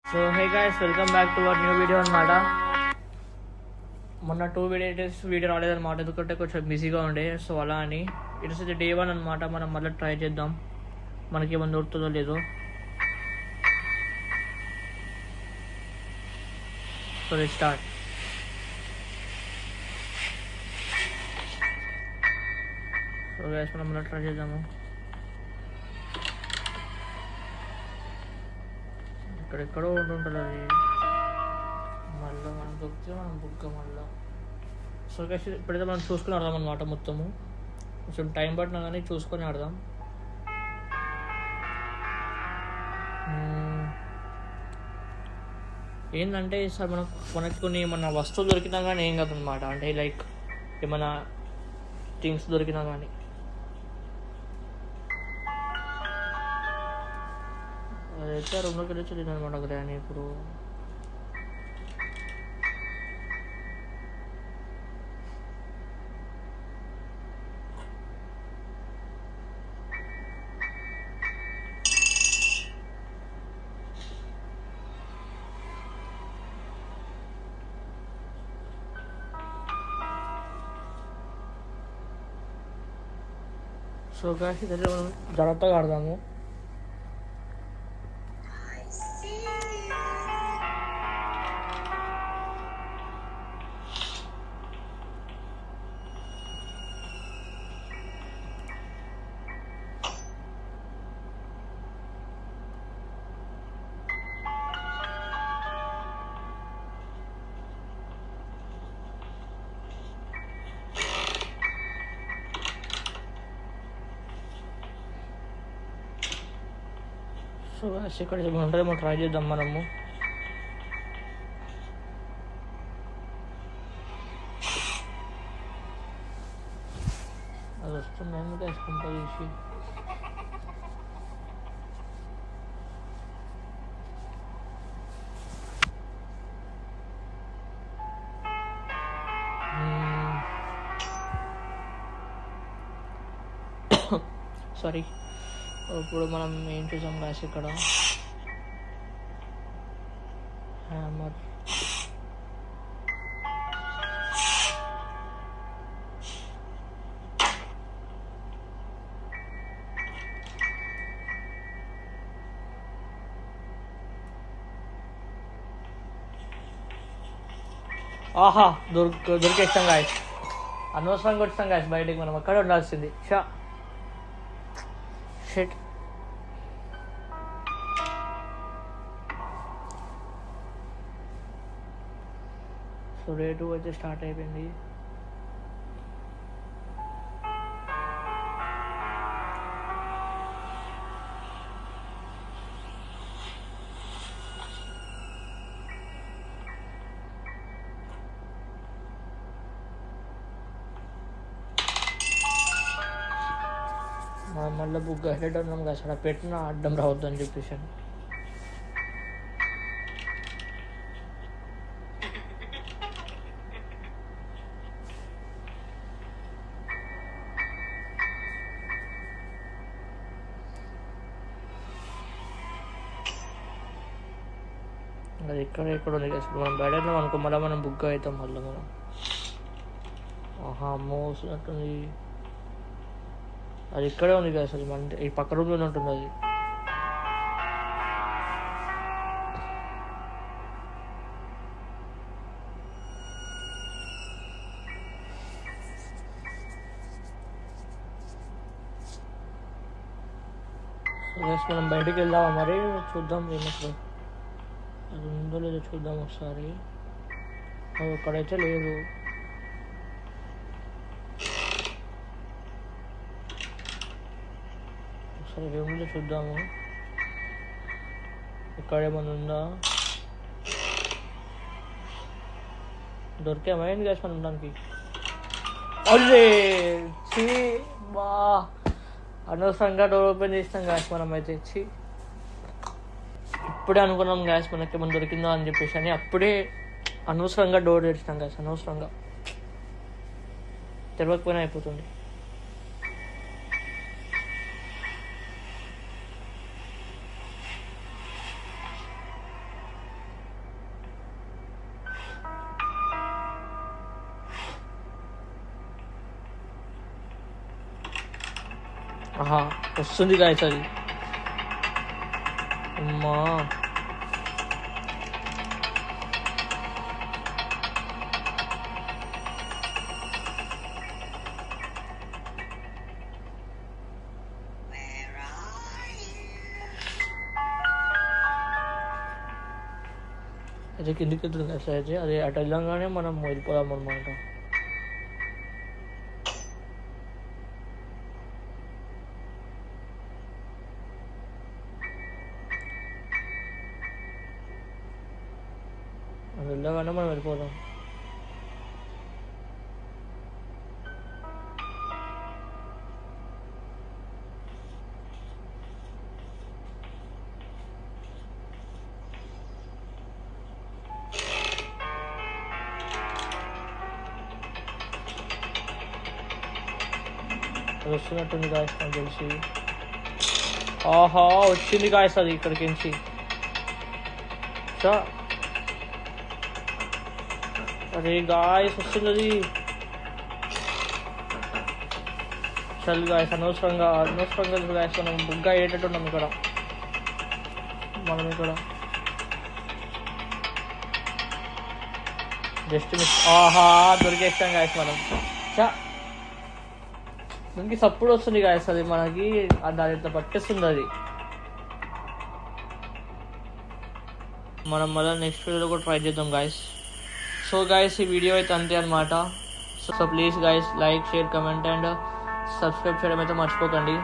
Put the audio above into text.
So hey guys, welcome back to our new video అనమాట. మొన్న 2 videos రాలేదన్నమాట, ఎందుకంటే కొంచెం బిజీగా ఉండే. సో అలా అని ఇట్స్ ఇది డే 1 అనమాట. మనం మళ్ళీ ట్రై చేద్దాం, మనకి ఏమైనా దొరుకుతుందో లేదో. So let's start. So guys, మనం మళ్ళీ ట్రై చేద్దాము. ఇక్కడెక్కడో ఉంటుంటుంది అది, మళ్ళీ మనం దొరికితే మనం బుక్ మళ్ళీ. సో గైస్, ఇప్పుడైతే మనం చూసుకుని ఆడదాం అనమాట. మొత్తము కొంచెం టైం పట్టినా కానీ చూసుకొని ఆడదాం. ఏంటంటే సార్ మనకి కొన్ని ఏమన్నా వస్తువులు దొరికినా కానీ ఏం కాదనమాట. అంటే లైక్ ఏమన్నా థింగ్స్ దొరికినా కానీ. అదైతే రూమ్లోకి వెళ్ళి వచ్చింది అనమాట గ్రాని. ఇప్పుడు సో గాయస్, ఇదైతే మనం జాగ్రత్తగా ఆడదాము. సో గాయస్, ఇక్కడ ఉంటుందేమో ట్రై చేద్దాం మనము. అది వస్తుంది ఎందుకు వేసుకుంటా తీసి. సారీ. ఇప్పుడు మనం ఏం చూసాం గాయస్, ఇక్కడ హ్యామర్. ఆహా, దొరికేస్తాం గాయస్. అనవసరంగా వచ్చాం గాయస్ బయటికి. మనం అక్కడే ఉండాల్సింది. షిట్. సో డే 2 అయితే స్టార్ట్ అయిపోయింది. మనం మళ్ళీ బుక్ హెడ్ ఉన్నాం కదా, అక్కడ పెట్టిన అడ్డం రావద్దు అని చెప్పేసి. అది ఇక్కడ ఉంది కదా. మనం బయట అనుకో, మళ్ళీ మనం బుక్ అవుతాం మళ్ళీ మనం. ఆహా, మోసినట్టుంది. అది ఇక్కడే ఉంది కదా అసలు, మన ఈ పక్క రూమ్లోనే ఉంటుంది అది. మనం బయటికి వెళ్దామా మరి, చూద్దాం ఏమో. అది ఉందో లేదో చూద్దాం ఒకసారి. అక్కడైతే లేదు. ఒకసారి రూమ్లో చూద్దాము, ఇక్కడ ఏమైనా ఉందా. దొరికేమైంది కదా మనం ఉండడానికి. అదే బా, అనవసరంగా డోర్ ఓపెన్ చేసినాం గ్యాస్ మనం అయితే. ఇప్పుడే అనుకున్నాం గ్యాస్ మనకి ఏమైనా దొరికిందా అని చెప్పేసి అని. అప్పుడే అనవసరంగా డోర్ తెరిచినాం గ్యాస్. అనవసరంగా తెరవకపోయినా అయిపోతుంది. ఆహా వస్తుంది గాయస్ అది. అమ్మా అయితే కిందికి వెళ్తుంది గాయస్. అయితే అది అటు వెళ్ళంగానే మనం వెళ్ళిపోదాం అనమాట. అది వెళ్ళగానే మనం వెళ్ళిపోదాం. అది వస్తున్నట్టుంది గాయస్ నాకు తెలిసి. ఆహా వచ్చింది గాయస్ అది ఇక్కడికి నుంచి. అరే గాయస్ వస్తుంది అది. చల్ గాయస్ అనవసరంగా గాయస్ మనం బుగ్గా అయ్యేటట్టు ఉన్నాం ఇక్కడ. మనం ఇక్కడ జస్ట్ మిస్. ఆహా దొరికేస్తాం గాయస్ మనం. దానికి సప్పుడు వస్తుంది గాయస్ అది మనకి. దాని ఇంత పట్టేస్తుంది అది. మనం మళ్ళీ నెక్స్ట్ వీడియోలో కూడా ట్రై చేద్దాం గాయస్. సో గాయస్ ఈ వీడియో అయితే అంతే అనమాట. So please guys like share comment and subscribe చేయడం అయితే మర్చిపోకండి.